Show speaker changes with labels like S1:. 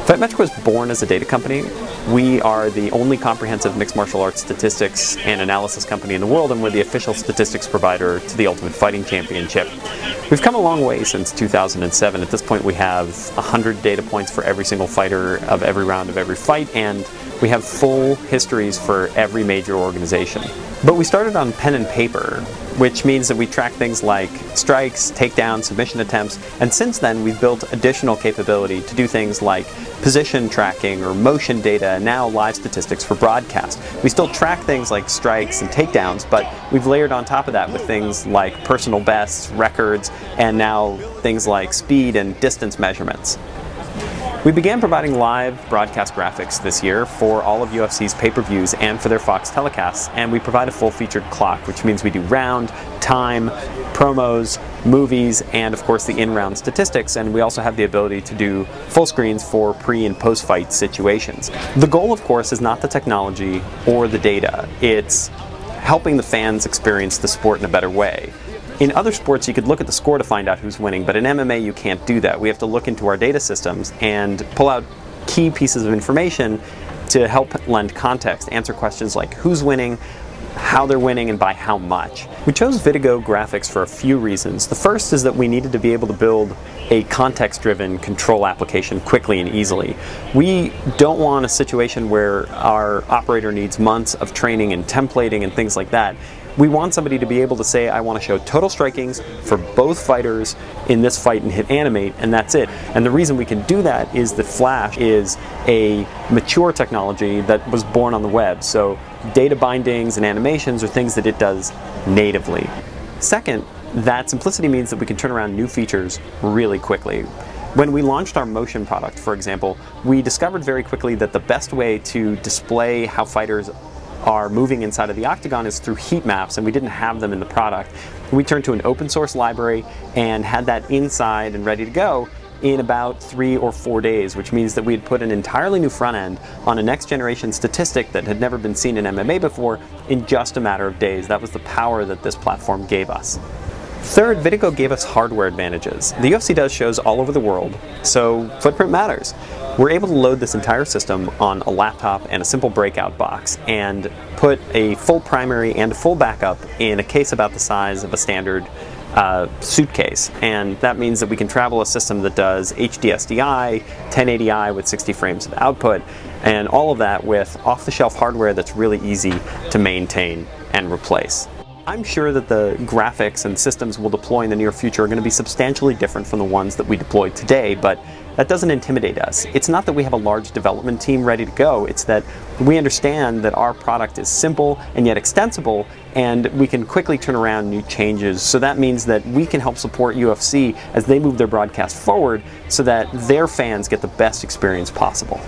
S1: FightMetric was born as a data company. We are the only comprehensive mixed martial arts statistics and analysis company in the world, and we're the official statistics provider to the Ultimate Fighting Championship. We've come a long way since 2007. At this point, we have 100 data points for every single fighter of every round of every fight, and we have full histories for every major organization. But we started on pen and paper, which means that we track things like strikes, takedowns, submission attempts, and since then we've built additional capability to do things like position tracking or motion data, and now live statistics for broadcast. We still track things like strikes and takedowns, but we've layered on top of that with things like personal bests, records, and now things like speed and distance measurements. We began providing live broadcast graphics this year for all of UFC's pay-per-views and for their Fox telecasts, and we provide a full-featured clock, which means we do round, time, promos, movies, and of course the in-round statistics, and we also have the ability to do full screens for pre- and post-fight situations. The goal, of course, is not the technology or the data. It's helping the fans experience the sport in a better way. In other sports, you could look at the score to find out who's winning, but in MMA, you can't do that. We have to look into our data systems and pull out key pieces of information to help lend context, answer questions like who's winning, how they're winning, and by how much. We chose VidiGo graphics for a few reasons. The first is that we needed to be able to build a context-driven control application quickly and easily. We don't want a situation where our operator needs months of training and templating and things like that. We want somebody to be able to say, I want to show total strikings for both fighters in this fight and hit animate, and that's it. And the reason we can do that is that Flash is a mature technology that was born on the web. So data bindings and animations are things that it does natively. Second, that simplicity means that we can turn around new features really quickly. When we launched our motion product, for example, we discovered very quickly that the best way to display how fighters are moving inside of the octagon is through heat maps, and we didn't have them in the product. We turned to an open source library and had that inside and ready to go in about 3 or 4 days, which means that we had put an entirely new front end on a next generation statistic that had never been seen in MMA before in just a matter of days. That was the power that this platform gave us. Third, VidiGo gave us hardware advantages. The UFC does shows all over the world, so footprint matters. We're able to load this entire system on a laptop and a simple breakout box and put a full primary and a full backup in a case about the size of a standard suitcase, and that means that we can travel a system that does HDSDI, 1080i with 60 frames of output, and all of that with off-the-shelf hardware that's really easy to maintain and replace. I'm sure that the graphics and systems we'll deploy in the near future are going to be substantially different from the ones that we deployed today, but that doesn't intimidate us. It's not that we have a large development team ready to go, it's that we understand that our product is simple and yet extensible, and we can quickly turn around new changes. So that means that we can help support UFC as they move their broadcast forward so that their fans get the best experience possible.